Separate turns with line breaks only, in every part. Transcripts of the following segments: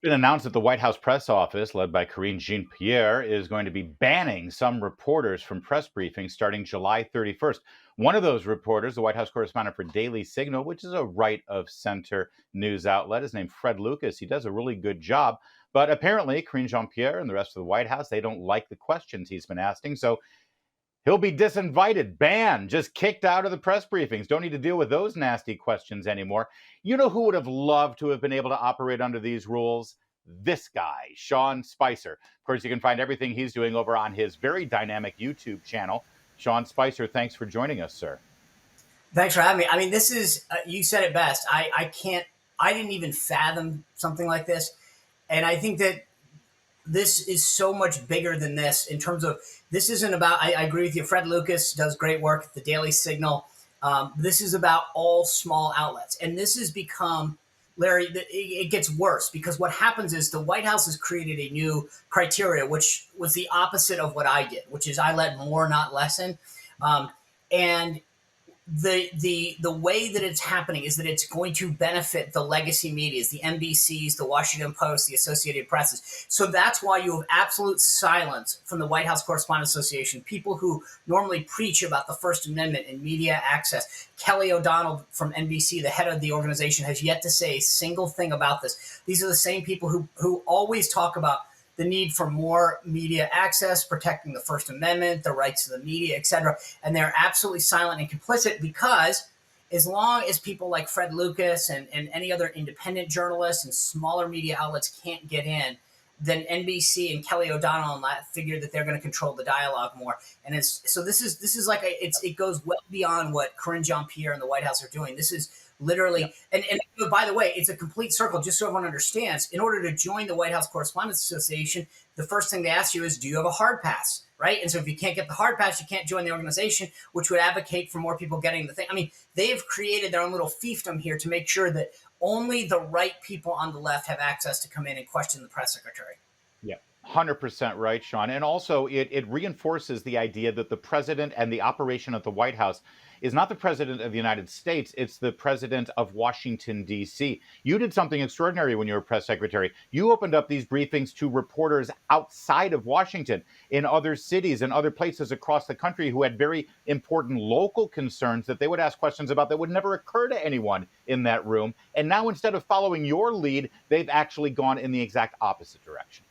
Been announced that the White House press office, led by Karine Jean-Pierre, is going to be banning some reporters from press briefings starting July 31st. One of those reporters, the White House correspondent for Daily Signal, which is a right of center news outlet, is named Fred Lucas. He does a really good job. But apparently, Karine Jean-Pierre and the rest of the White House, they don't like the questions he's been asking. So he'll be disinvited, banned, just kicked out of the press briefings. Don't need to deal with those nasty questions anymore. You know who would have loved to have been able to operate under these rules? This guy, Sean Spicer. Of course, you can find everything he's doing over on his very dynamic YouTube channel. Sean Spicer, thanks for joining us, sir.
Thanks for having me. I mean, this is, you said it best. I didn't even fathom something like this. And I think that this is so much bigger than this in terms of this isn't about, I agree with you. Fred Lucas does great work at the Daily Signal. This is about all small outlets. And this has become, Larry, it gets worse because what happens is the White House has created a new criteria, which was the opposite of what I did, which is I let more, not lessen. And the way that it's happening is that it's going to benefit the legacy medias, the NBCs, the Washington Post, the Associated Presses. So that's why you have absolute silence from the White House Correspondents Association, people who normally preach about the First Amendment and media access. Kelly O'Donnell from NBC, the head of the organization, has yet to say a single thing about this. These are the same people who always talk about the need for more media access, protecting the First Amendment, the rights of the media, et cetera. And they're absolutely silent and complicit because as long as people like Fred Lucas and any other independent journalists and smaller media outlets can't get in, then NBC and Kelly O'Donnell and that figure that they're going to control the dialogue more. And this is like it goes well beyond what Karine Jean-Pierre and the White House are doing. This is literally, and by the way, it's a complete circle, just so everyone understands. In order to join the White House Correspondents Association, the first thing they ask you is, do you have a hard pass? Right? And so if you can't get the hard pass, you can't join the organization, which would advocate for more people getting the thing. I mean, they have created their own little fiefdom here to make sure that only the right people on the left have access to come in and question the press secretary.
Yeah. 100% right, Sean. And also, it reinforces the idea that the president and the operation at the White House is not the president of the United States, it's the president of Washington, D.C. You did something extraordinary when you were press secretary. You opened up these briefings to reporters outside of Washington, in other cities and other places across the country who had very important local concerns that they would ask questions about that would never occur to anyone in that room. And now, instead of following your lead, they've actually gone in the exact opposite direction.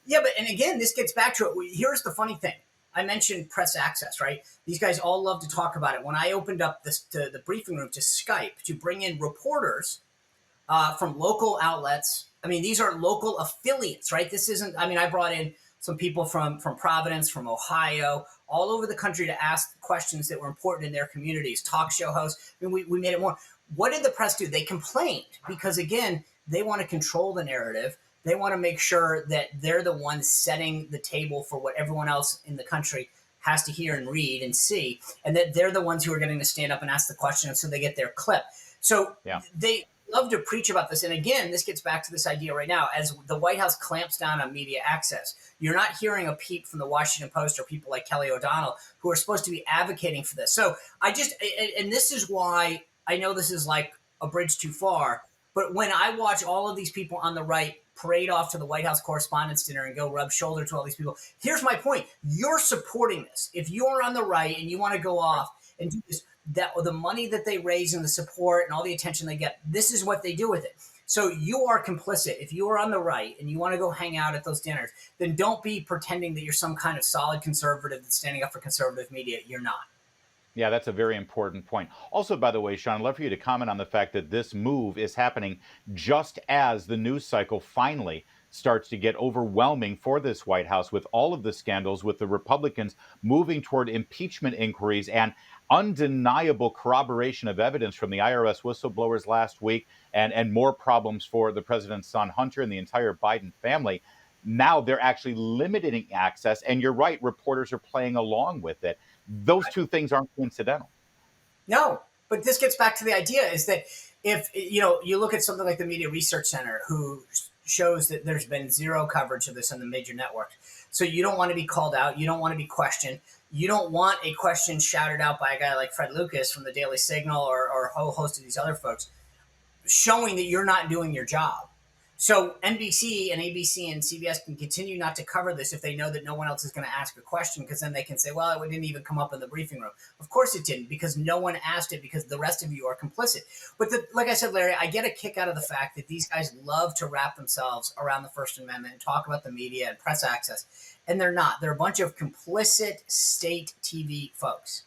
Yeah, but and again, this gets back to it. Here's the funny thing. I mentioned press access, right? These guys all love to talk about it. When I opened up the briefing room to Skype to bring in reporters from local outlets, I mean, these are local affiliates, right? This isn't, I mean, I brought in some people from Providence, from Ohio, all over the country to ask questions that were important in their communities, talk show hosts. I mean, we made it more. What did the press do? They complained because, again, they want to control the narrative. They want to make sure that they're the ones setting the table for what everyone else in the country has to hear and read and see, and that they're the ones who are getting to stand up and ask the question so they get their clip. So
Yeah.
they love to preach about this. And again, this gets back to this idea right now. As the White House clamps down on media access, you're not hearing a peep from the Washington Post or people like Kelly O'Donnell who are supposed to be advocating for this. So and this is why I know this is like a bridge too far, but when I watch all of these people on the right parade off to the White House Correspondents' Dinner and go rub shoulder to all these people, here's my point. You're supporting this. If you're on the right and you want to go off and do this, that the money that they raise and the support and all the attention they get, this is what they do with it. So you are complicit. If you are on the right and you want to go hang out at those dinners, then don't be pretending that you're some kind of solid conservative that's standing up for conservative media. You're not.
Yeah, that's a very important point. Also, by the way, Sean, I'd love for you to comment on the fact that this move is happening just as the news cycle finally starts to get overwhelming for this White House with all of the scandals, with the Republicans moving toward impeachment inquiries and undeniable corroboration of evidence from the IRS whistleblowers last week, and more problems for the president's son, Hunter, and the entire Biden family. Now they're actually limiting access. And you're right, reporters are playing along with it. Those two things aren't coincidental.
No, but this gets back to the idea is that if you look at something like the Media Research Center, who shows that there's been zero coverage of this on the major networks. So you don't want to be called out. You don't want to be questioned. You don't want a question shouted out by a guy like Fred Lucas from the Daily Signal or a whole host of these other folks, showing that you're not doing your job. So NBC and ABC and CBS can continue not to cover this if they know that no one else is going to ask a question, because then they can say, well, it didn't even come up in the briefing room. Of course it didn't, because no one asked it, because the rest of you are complicit. But like I said, Larry, I get a kick out of the fact that these guys love to wrap themselves around the First Amendment and talk about the media and press access. And they're not. They're a bunch of complicit state TV folks.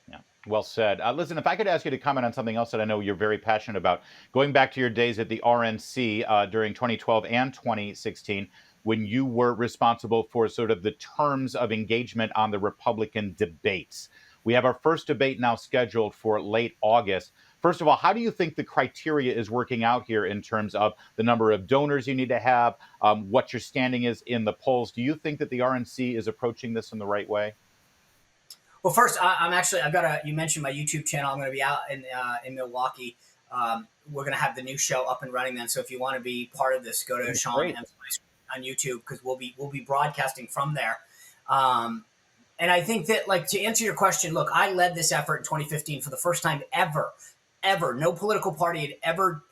Yeah, well said. Listen, if I could ask you to comment on something else that I know you're very passionate about, going back to your days at the RNC during 2012 and 2016, when you were responsible for sort of the terms of engagement on the Republican debates. We have our first debate now scheduled for late August. First of all, how do you think the criteria is working out here in terms of the number of donors you need to have, what your standing is in the polls? Do you think that the RNC is approaching this in the right way?
Well, first, I've got you mentioned my YouTube channel. I'm going to be out in Milwaukee. We're going to have the new show up and running then. So if you want to be part of this, go to Sean
Great.
M. Spicer on YouTube, because we'll be broadcasting from there. And I think that, like, to answer your question, look, I led this effort in 2015 for the first time ever. No political party had ever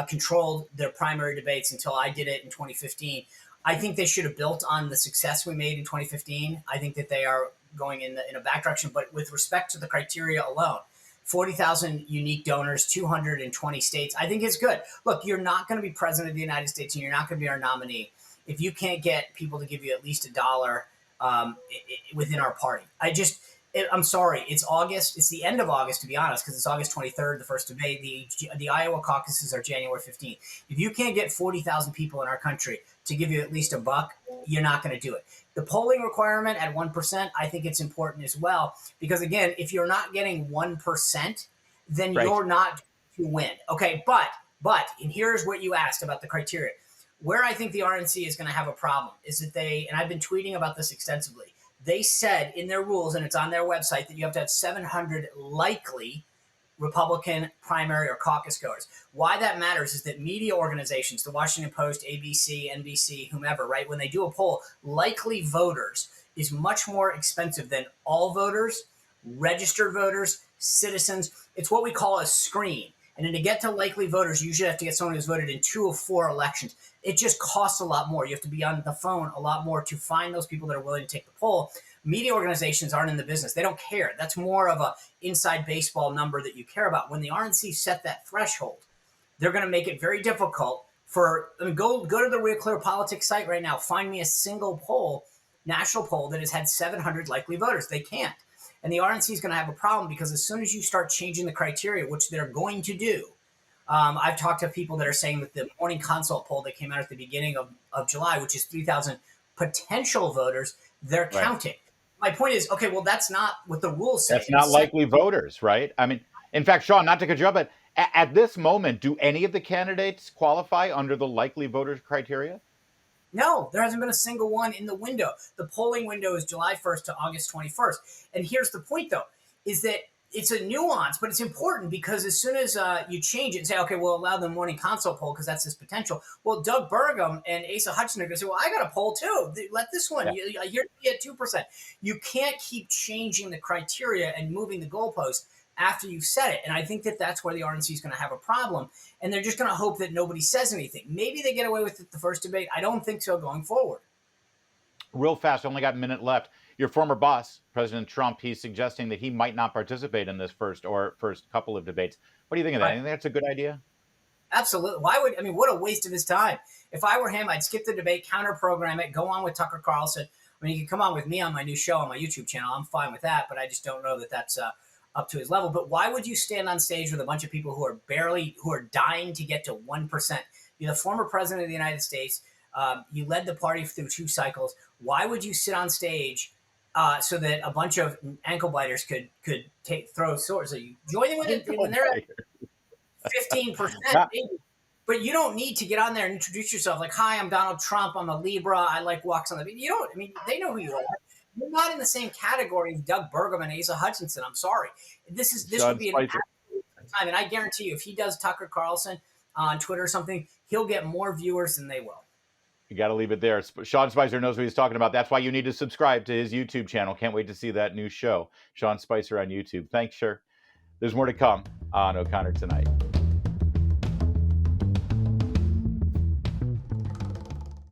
controlled their primary debates until I did it in 2015. I think they should have built on the success we made in 2015. I think that they are going in a back direction. But with respect to the criteria alone, 40,000 unique donors, 220 states, I think it's good. Look, you're not going to be president of the United States and you're not going to be our nominee if you can't get people to give you at least $1 within our party. I'm sorry. It's August. It's the end of August, to be honest, because it's August 23rd, the first debate. The Iowa caucuses are January 15th. If you can't get 40,000 people in our country to give you at least $1, you're not going to do it. The polling requirement at 1%, I think it's important as well, because again, if you're not getting 1%, then
Right.
you're not to win. Okay, but and here's what you asked about the criteria. Where I think the RNC is going to have a problem is that and I've been tweeting about this extensively, they said in their rules, and it's on their website, that you have to have 700 likely Republican primary or caucus goers. Why that matters is that media organizations, the Washington Post, ABC, NBC, whomever, right, when they do a poll, likely voters is much more expensive than all voters, registered voters, citizens. It's what we call a screen. And then to get to likely voters, you usually have to get someone who's voted in 2 of 4 elections. It just costs a lot more. You have to be on the phone a lot more to find those people that are willing to take the poll. Media organizations aren't in the business. They don't care. That's more of a inside baseball number that you care about. When the RNC set that threshold, they're going to make it very difficult for, go to the Real Clear Politics site right now. Find me a single poll, national poll, that has had 700 likely voters. They can't. And the RNC is going to have a problem, because as soon as you start changing the criteria, which they're going to do, I've talked to people that are saying that the morning consult poll that came out at the beginning of July, which is 3,000 potential voters, they're
Right.
counting. My point is, okay, well, that's not what the rules say.
That's not likely voters, right? I mean, in fact, Sean, not to cut you up, but at this moment, do any of the candidates qualify under the likely voters criteria?
No, there hasn't been a single one in the window. The polling window is July 1st to August 21st. And here's the point, though, is that it's a nuance, but it's important, because as soon as you change it and say, okay, we'll allow the morning consult poll because that's his potential. Well, Doug Burgum and Asa Hutchinson are going to say, well, I got a poll too. Let this one.
Yeah.
You're at 2%. You can't keep changing the criteria and moving the goalpost after you've said it. And I think that that's where the RNC is going to have a problem. And they're just going to hope that nobody says anything. Maybe they get away with it the first debate. I don't think so going forward.
Real fast, only got a minute left. Your former boss, President Trump, he's suggesting that he might not participate in this first couple of debates. What do you think of that?
Right.
You think that's a good idea?
Absolutely. What a waste of his time. If I were him, I'd skip the debate, counter program it, go on with Tucker Carlson. I mean, he can come on with me on my new show on my YouTube channel. I'm fine with that, but I just don't know that that's up to his level. But why would you stand on stage with a bunch of people who are dying to get to 1%? You're the former president of the United States. You led the party through 2 cycles. Why would you sit on stage so that a bunch of ankle biters could throw swords? So you join them when they're at 15%.
Yeah.
But you don't need to get on there and introduce yourself like, hi, I'm Donald Trump. I'm a Libra. I like walks on the beach. They know who you are. You're not in the same category as Doug Burgum and Asa Hutchinson. I'm sorry. This would be an absolute time. And I guarantee you, if he does Tucker Carlson on Twitter or something, he'll get more viewers than they will.
You got to leave it there. Sean Spicer knows what he's talking about. That's why you need to subscribe to his YouTube channel. Can't wait to see that new show, Sean Spicer on YouTube. Thanks, sure. There's more to come on O'Connor Tonight.